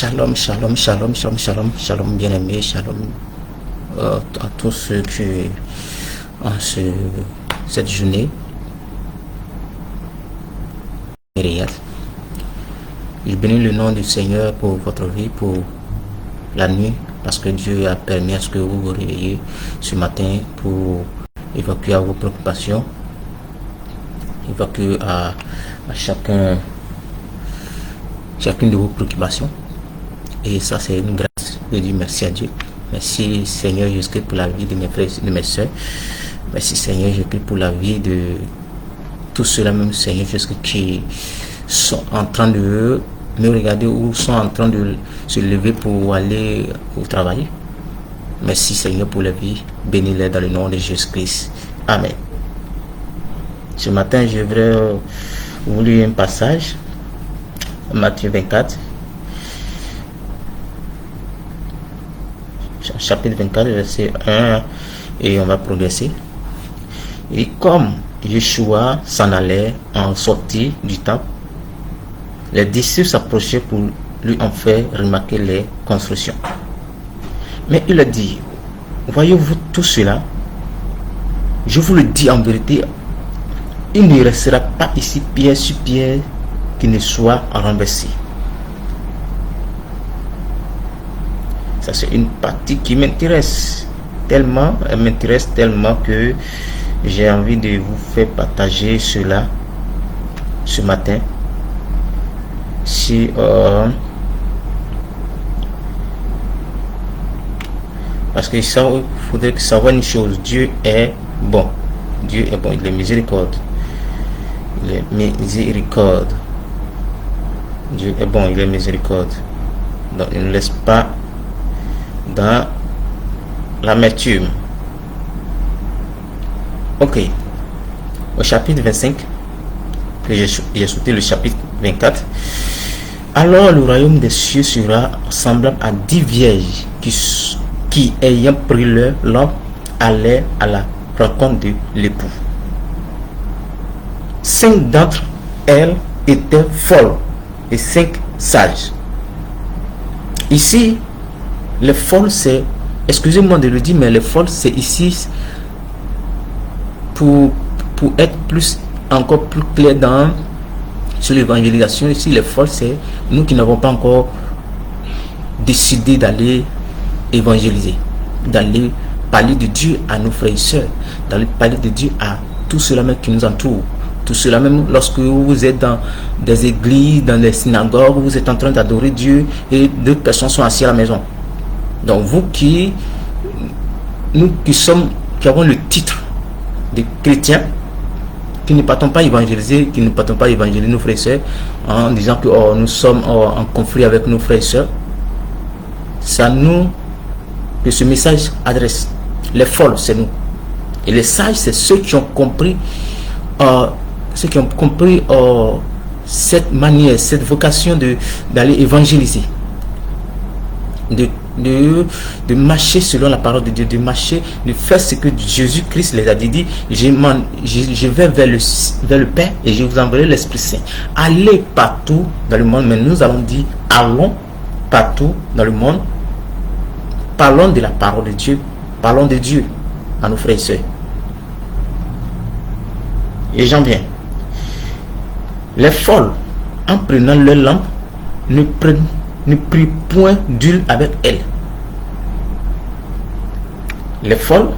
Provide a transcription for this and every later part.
Shalom, shalom, shalom, shalom, shalom, shalom, bien-aimés, shalom à tous ceux qui, en cette journée, je bénis le nom du Seigneur pour votre vie, pour la nuit, parce que Dieu a permis à ce que vous vous réveillez ce matin pour évacuer vos préoccupations, évacuer à chacune de vos préoccupations. Et ça, c'est une grâce. Je dis merci à Dieu. Merci Seigneur Jésus-Christ pour la vie de mes frères et de mes soeurs. Merci Seigneur Jésus-Christ pour la vie de tous ceux-là, même Seigneur Jésus-Christ, qui sont en train de me regarder ou sont en train de se lever pour aller au travail. Merci Seigneur pour la vie. Bénis-les dans le nom de Jésus-Christ. Amen. Ce matin, je voudrais vous lire un passage. Matthieu 24. Chapitre 24, verset 1, et on va progresser. Et comme Yeshua s'en allait en sortie du temple, les disciples s'approchaient pour lui en faire remarquer les constructions. Mais il a dit: voyez-vous tout cela? Je vous le dis en vérité, il ne restera pas ici pierre sur pierre qui ne soit renversé. Ça, c'est une partie qui m'intéresse tellement, elle m'intéresse tellement que j'ai envie de vous faire partager cela ce matin. Si parce que ça, il faudrait savoir une chose: Dieu est bon. Dieu est bon, il est miséricorde. Il est miséricorde. Dieu est bon, il est miséricorde. Donc il ne laisse pas dans l'amertume. Ok. Au chapitre 25, que j'ai sauté le chapitre 24. Alors le royaume des cieux sera semblable à 10 vierges qui ayant pris leur lampe, allaient à la rencontre de l'époux. 5 d'entre elles étaient folles et 5 sages. Ici, les folles, c'est, excusez-moi de le dire, mais les folles, c'est ici pour être encore plus clair sur l'évangélisation. Ici, les folles, c'est nous qui n'avons pas encore décidé d'aller évangéliser, d'aller parler de Dieu à nos frères et sœurs, d'aller parler de Dieu à tous ceux-là même qui nous entourent. Tout cela même lorsque vous êtes dans des églises, dans les synagogues, vous êtes en train d'adorer Dieu et d'autres personnes sont assises à la maison. Donc nous qui avons le titre de chrétiens, qui ne partons pas évangéliser, nos frères et sœurs, en disant que nous sommes en conflit avec nos frères et sœurs, c'est à nous que ce message adresse. Les folles, c'est nous. Et les sages, c'est ceux qui ont compris cette manière, cette vocation d'aller évangéliser, de marcher selon la parole de Dieu, de marcher, de faire ce que Jésus-Christ les a dit. Je vais vers le Père et je vous enverrai l'Esprit Saint. Allez partout dans le monde, mais nous allons dire allons partout dans le monde. Parlons de la parole de Dieu, parlons de Dieu à nos frères et sœurs. Et j'en viens. Les folles, en prenant leur lampe, ne prirent point d'huile avec elles. Les folles,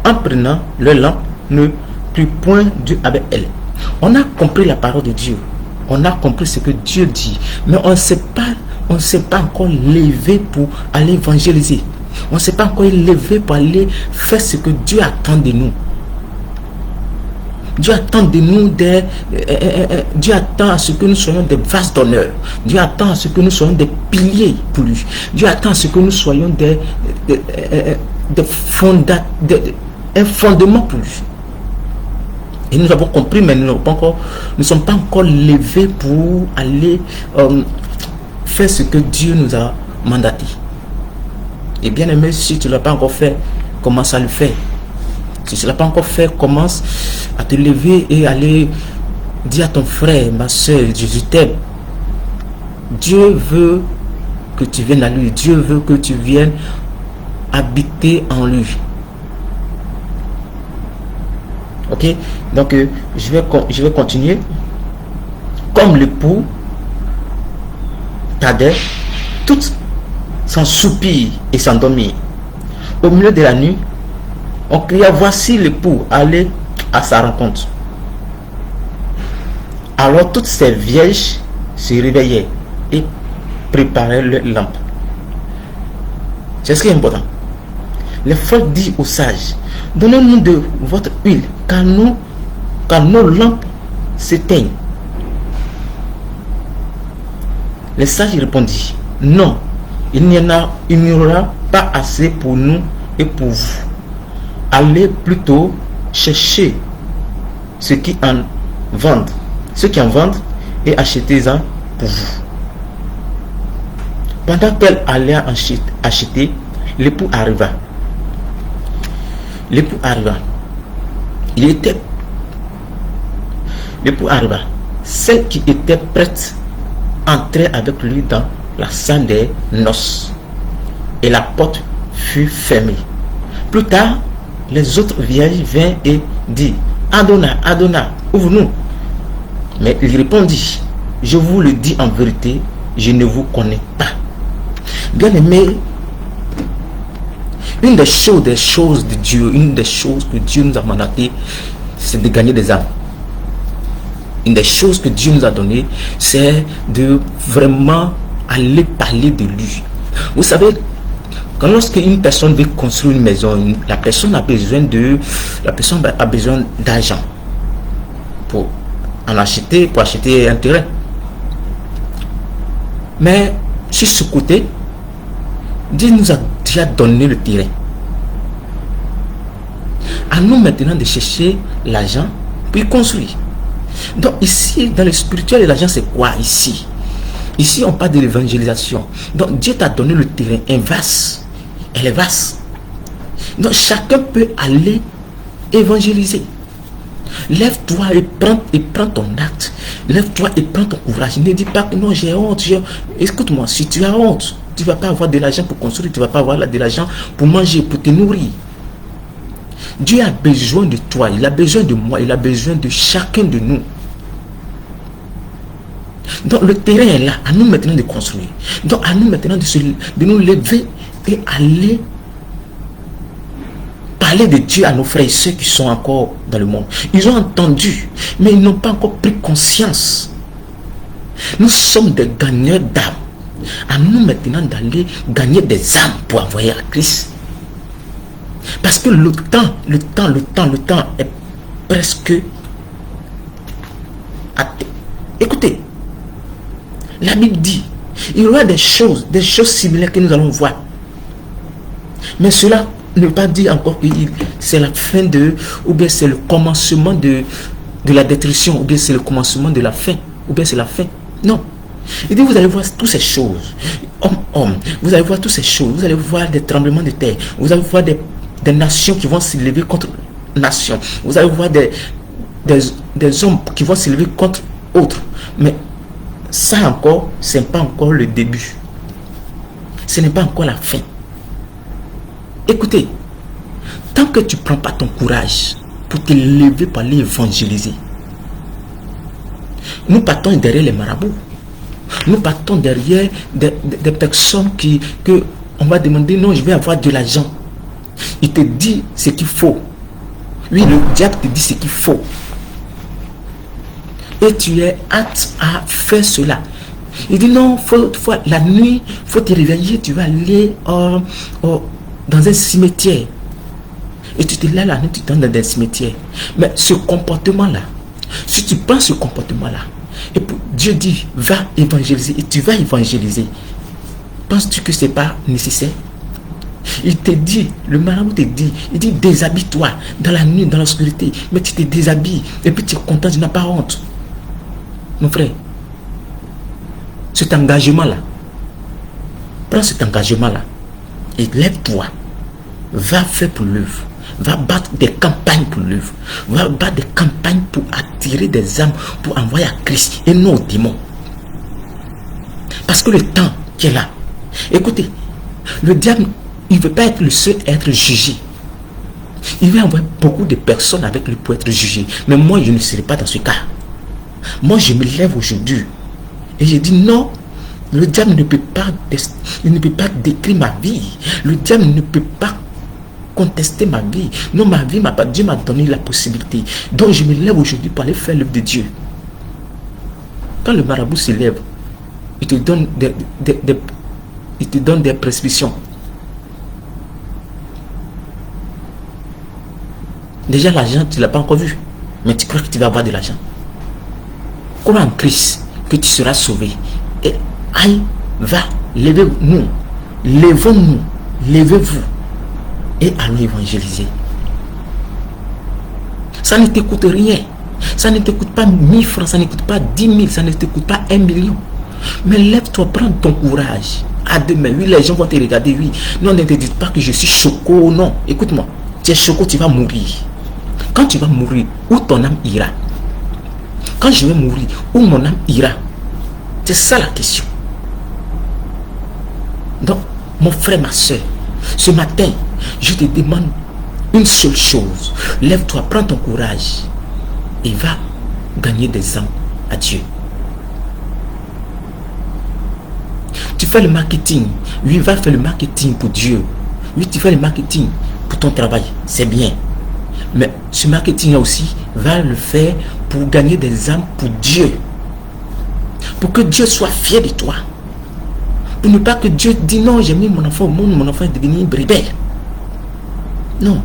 en prenant leur lampe, ne prirent point d'huile avec elles. On a compris la parole de Dieu. On a compris ce que Dieu dit. Mais on ne s'est pas encore levé pour aller évangéliser. On ne s'est pas encore levé pour aller faire ce que Dieu attend de nous. Dieu attend de nous Dieu attend à ce que nous soyons des vases d'honneur. Dieu attend à ce que nous soyons des piliers pour lui. Dieu attend à ce que nous soyons un fondement pour lui. Et nous avons compris, mais nous ne sommes pas encore levés pour aller faire ce que Dieu nous a mandaté. Et bien aimé, si tu ne l'as pas encore fait, commence à le faire. Si tu ne l'as pas encore fait, commence à te lever et aller dire à ton frère, ma soeur, Jésus t'aime. Dieu veut que tu viennes à lui. Dieu veut que tu viennes habiter en lui. Ok, donc je vais continuer. Comme l'époux Thaddée, toutes sans soupir et s'endormir. Au milieu de la nuit, on cria, voici l'époux, allez à sa rencontre. Alors toutes ces vierges se réveillaient et préparaient leurs lampes. C'est ce qui est important. Les folles disent aux sages, donnez-nous de votre huile, car nos lampes s'éteignent. Les sages répondirent, non, il n'y aura pas assez pour nous et pour vous. Allez plutôt chercher ceux qui en vendent et achetez-en pour vous. Pendant qu'elle allait acheter, l'époux arriva. L'époux arriva. Celle qui était prête entrait avec lui dans la salle des noces et la porte fut fermée. Plus tard, les autres vierges vinrent et dirent, Adonai, ouvre-nous. Mais il répondit, je vous le dis en vérité, je ne vous connais pas. Bien aimé, une des choses de Dieu, une des choses que Dieu nous a mandaté, c'est de gagner des âmes. Une des choses que Dieu nous a donné, c'est de vraiment aller parler de lui. Vous savez, quand lorsque une personne veut construire une maison, la personne a besoin d'argent pour acheter un terrain. Mais sur ce côté, Dieu nous a déjà donné le terrain. À nous maintenant de chercher l'argent pour y construire. Donc ici, dans le spirituel, l'argent c'est quoi ici? Ici, on parle de l'évangélisation. Donc Dieu t'a donné le terrain, elle est vaste. Donc chacun peut aller évangéliser. Lève-toi et prends ton acte. Lève-toi et prends ton courage. Ne dis pas que non, j'ai honte. Écoute-moi, si tu as honte, tu ne vas pas avoir de l'argent pour construire, tu ne vas pas avoir de l'argent pour manger, pour te nourrir. Dieu a besoin de toi, il a besoin de moi, il a besoin de chacun de nous. Donc le terrain est là, à nous maintenant de construire. Donc à nous maintenant de nous lever et aller parler de Dieu à nos frères et ceux qui sont encore dans le monde. Ils ont entendu, mais ils n'ont pas encore pris conscience. Nous sommes des gagneurs d'âmes. À nous maintenant d'aller gagner des âmes pour envoyer à Christ. Parce que le temps est presque atteint. Écoutez, la Bible dit, il y aura des choses similaires que nous allons voir. Mais cela ne veut pas dire encore que c'est la fin ou bien c'est le commencement de la détruction, ou bien c'est le commencement de la fin, ou bien c'est la fin. Non. Il dit, vous allez voir toutes ces choses. Vous allez voir toutes ces choses. Vous allez voir des tremblements de terre. Vous allez voir des nations qui vont s'élever contre nations. Vous allez voir des hommes qui vont s'élever contre autres. Mais ça encore, ce n'est pas encore le début. Ce n'est pas encore la fin. Écoutez, tant que tu ne prends pas ton courage pour te lever pour aller évangéliser, nous partons derrière les marabouts. Nous partons derrière des personnes que on va demander, non, je vais avoir de l'argent. Il te dit ce qu'il faut. Oui, le diable te dit ce qu'il faut. Et tu es apte à faire cela. Il dit non, la nuit, il faut te réveiller, tu vas aller dans un cimetière. Et tu te lèves la nuit, tu t'entres dans un cimetière. Mais ce comportement-là, si tu prends ce comportement-là, et Dieu dit, va évangéliser, et tu vas évangéliser, penses-tu que ce n'est pas nécessaire? Il te dit, le marabout te dit, il dit, déshabille-toi dans la nuit, dans l'obscurité, mais tu te déshabilles, et puis tu es content, tu n'as pas honte. Mon frère, cet engagement-là, prends cet engagement-là, et lève-toi, va faire pour l'œuvre. Va battre des campagnes pour l'œuvre. Va battre des campagnes pour attirer des âmes, pour envoyer à Christ et non aux démons. Parce que le temps qui est là, écoutez, le diable, il ne veut pas être le seul à être jugé. Il va envoyer beaucoup de personnes avec lui pour être jugé. Mais moi, je ne serai pas dans ce cas. Moi, je me lève aujourd'hui et je dis non, le diable ne peut pas décrire ma vie. Le diable ne peut pas contester ma vie. Non, ma vie, Dieu m'a donné la possibilité. Donc, je me lève aujourd'hui pour aller faire l'œuvre de Dieu. Quand le marabout se lève, il te donne des prescriptions. Déjà, l'argent, tu ne l'as pas encore vu. Mais tu crois que tu vas avoir de l'argent. Crois en Christ que tu seras sauvé. Et aïe, va, levez-nous. Levons-nous. Levez-vous. Et allons évangéliser. Ça ne t'écoute rien. Ça ne t'écoute pas 1000 francs, ça ne t'écoute pas 10 000, ça ne t'écoute pas 1 million. Mais lève-toi, prends ton courage. À demain, oui, les gens vont te regarder, oui. Non, ne te dites pas que je suis choco, non. Écoute-moi, tu es choco, tu vas mourir. Quand tu vas mourir, où ton âme ira? Quand je vais mourir, où mon âme ira? C'est ça la question. Donc, mon frère, ma soeur, ce matin, je te demande une seule chose. Lève-toi, prends ton courage et va gagner des âmes à Dieu. Tu fais le marketing. Oui, va faire le marketing pour Dieu. Oui, tu fais le marketing pour ton travail. C'est bien. Mais ce marketing-là aussi, va le faire pour gagner des âmes pour Dieu. Pour que Dieu soit fier de toi. Pour ne pas que Dieu dise non, j'ai mis mon enfant au monde, mon enfant est devenu une rebelle. Non.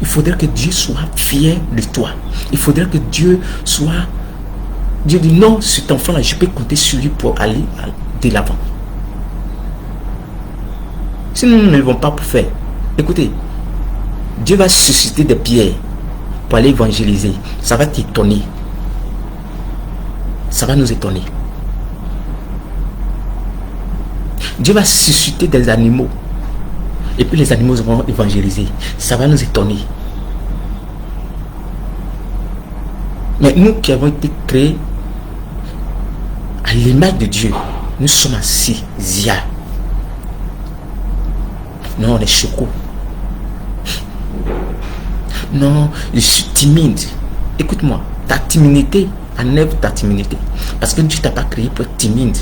Il faudrait que Dieu soit fier de toi. Il faudrait que Dieu soit... Dieu dit non, cet enfant-là, je peux compter sur lui pour aller de l'avant. Si nous ne le vont pas pour faire, écoutez, Dieu va susciter des pierres pour aller évangéliser. Ça va t'étonner. Ça va nous étonner. Dieu va susciter des animaux. Et puis les animaux vont évangéliser. Ça va nous étonner. Mais nous qui avons été créés à l'image de Dieu, nous sommes assis, zia. Non, on est choco. Non, je suis timide. Écoute-moi, ta timidité enlève ta timidité. Parce que Dieu ne t'a pas créé pour être timide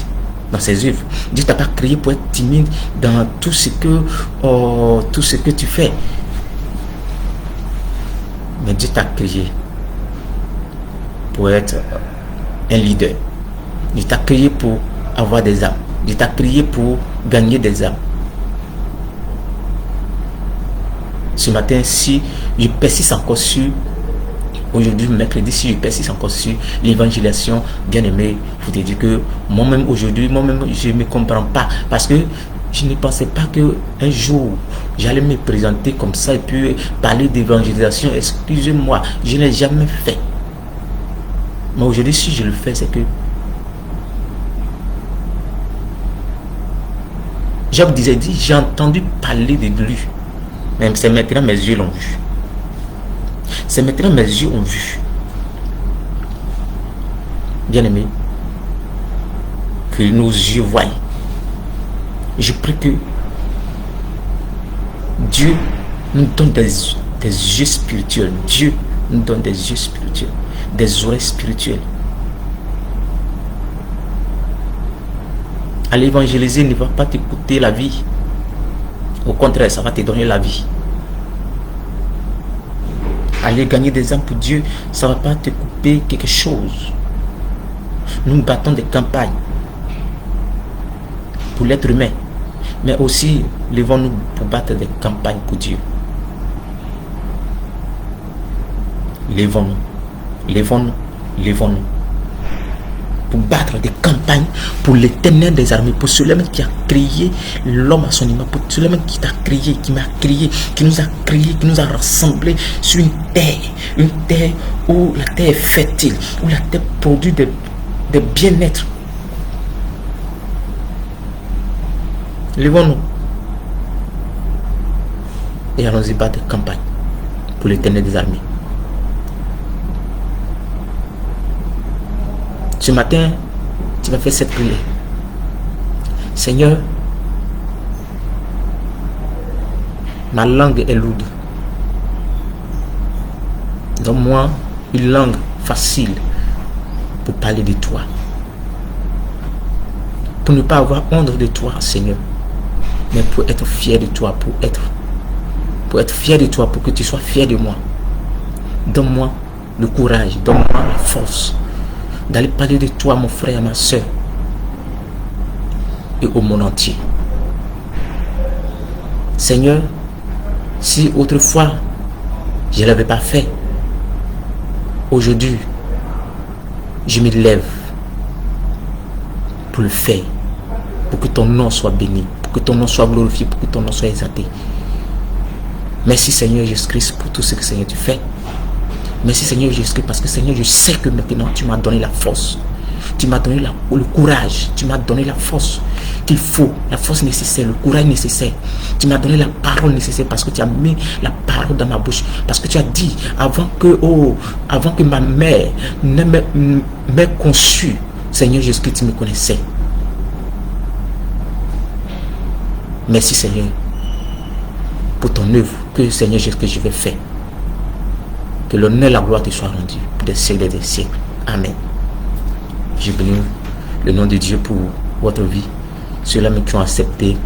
dans ses œuvres. Dieu ne t'a pas créé pour être timide dans tout ce que tu fais. Mais Dieu t'a créé pour être un leader. Dieu t'a créé pour avoir des âmes. Dieu t'a créé pour gagner des âmes. Ce matin, si je persiste encore sur, aujourd'hui, mercredi, si je persiste encore sur l'évangélisation, bien aimé, je vous dis que moi-même aujourd'hui, je ne me comprends pas. Parce que je ne pensais pas qu'un jour, j'allais me présenter comme ça et puis parler d'évangélisation. Excusez-moi, je ne l'ai jamais fait. Mais aujourd'hui, si je le fais, c'est que Job disait, j'ai entendu parler de lui. Même c'est maintenant mes yeux l'ont vu. C'est maintenant mes yeux ont vu. Bien aimé, que nos yeux voient. Je prie que Dieu nous donne des yeux spirituels. Dieu nous donne des yeux spirituels, des oreilles spirituelles. Aller évangéliser ne va pas te coûter la vie. Au contraire, ça va te donner la vie. Aller gagner des âmes pour Dieu, ça ne va pas te couper quelque chose. Nous battons des campagnes pour l'être humain, mais aussi levons-nous pour battre des campagnes pour Dieu. Levons-nous, levons-nous, levons-nous. Pour battre des campagnes pour l'Éternel des armées, pour celui-même qui a créé l'homme à son image, pour celui-même qui t'a créé, qui m'a créé, qui nous a créé, qui nous a rassemblés sur une terre où la terre est fertile, où la terre produit des bien-être. Levons-nous et allons-y battre des campagnes pour l'Éternel des armées. Ce matin, tu vas faire cette prière. Seigneur, ma langue est lourde. Donne-moi une langue facile pour parler de toi. Pour ne pas avoir honte de toi, Seigneur, mais pour être fier de toi, pour être fier de toi, pour que tu sois fier de moi. Donne-moi le courage, donne-moi la force d'aller parler de toi, mon frère, ma soeur, et au monde entier. Seigneur, si autrefois je ne l'avais pas fait, aujourd'hui, je me lève pour le faire, pour que ton nom soit béni, pour que ton nom soit glorifié, pour que ton nom soit exalté. Merci Seigneur Jésus-Christ pour tout ce que Seigneur tu fais. Merci Seigneur Jésus-Christ parce que Seigneur, je sais que maintenant tu m'as donné la force. Tu m'as donné le courage. Tu m'as donné la force qu'il faut, la force nécessaire, le courage nécessaire. Tu m'as donné la parole nécessaire parce que tu as mis la parole dans ma bouche. Parce que tu as dit, avant que ma mère ne m'ait conçu, Seigneur Jésus-Christ, tu me connaissais. Merci Seigneur pour ton œuvre que Seigneur Jésus-Christ je vais faire. Que l'honneur et la gloire te soient rendus pour des siècles et des siècles. Amen. Je bénis le nom de Dieu pour votre vie. Ceux-là qui ont accepté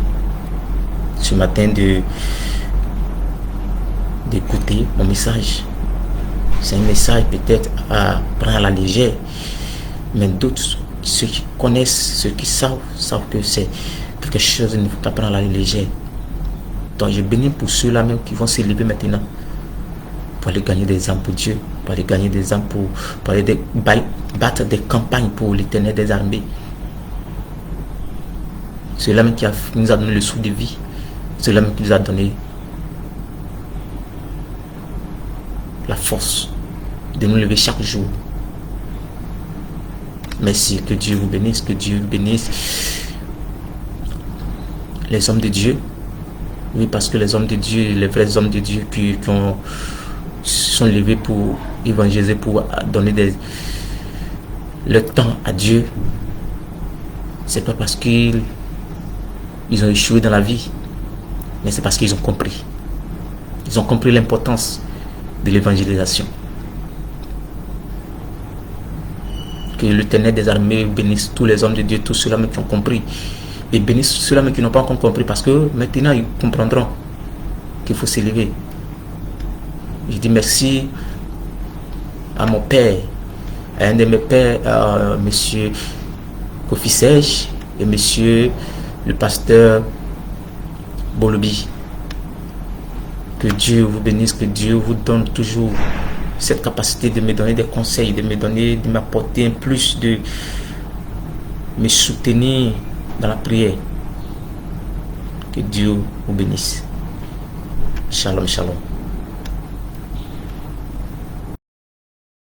ce matin d'écouter mon message. C'est un message peut-être à prendre à la légère. Mais d'autres, ceux qui connaissent, ceux qui savent que c'est quelque chose qu'il ne faut pas prendre à la légère. Donc je bénis pour ceux-là même qui vont s'élever maintenant pour aller gagner des âmes pour Dieu, pour aller gagner des âmes pour aller battre des campagnes pour l'Éternel des armées. Celui-là même qui nous a donné le souffle de vie, celui-là même qui nous a donné la force de nous lever chaque jour. Merci, que Dieu vous bénisse, que Dieu bénisse les hommes de Dieu. Oui, parce que les hommes de Dieu, les vrais hommes de Dieu qui sont levés pour évangéliser, pour donner le temps à Dieu, c'est pas parce qu'ils ont échoué dans la vie, mais c'est parce qu'ils ont compris. Ils ont compris l'importance de l'évangélisation. Que l'Éternel des armées bénisse tous les hommes de Dieu, tous ceux-là qui ont compris. Et bénisse ceux-là qui n'ont pas encore compris, parce que maintenant ils comprendront qu'il faut s'élever. Je dis merci à mon père, à un de mes pères, monsieur Kofi Serge et monsieur le pasteur Bolobi. Que Dieu vous bénisse, que Dieu vous donne toujours cette capacité de me donner des conseils, de m'apporter un plus, de me soutenir dans la prière. Que Dieu vous bénisse. Shalom, shalom.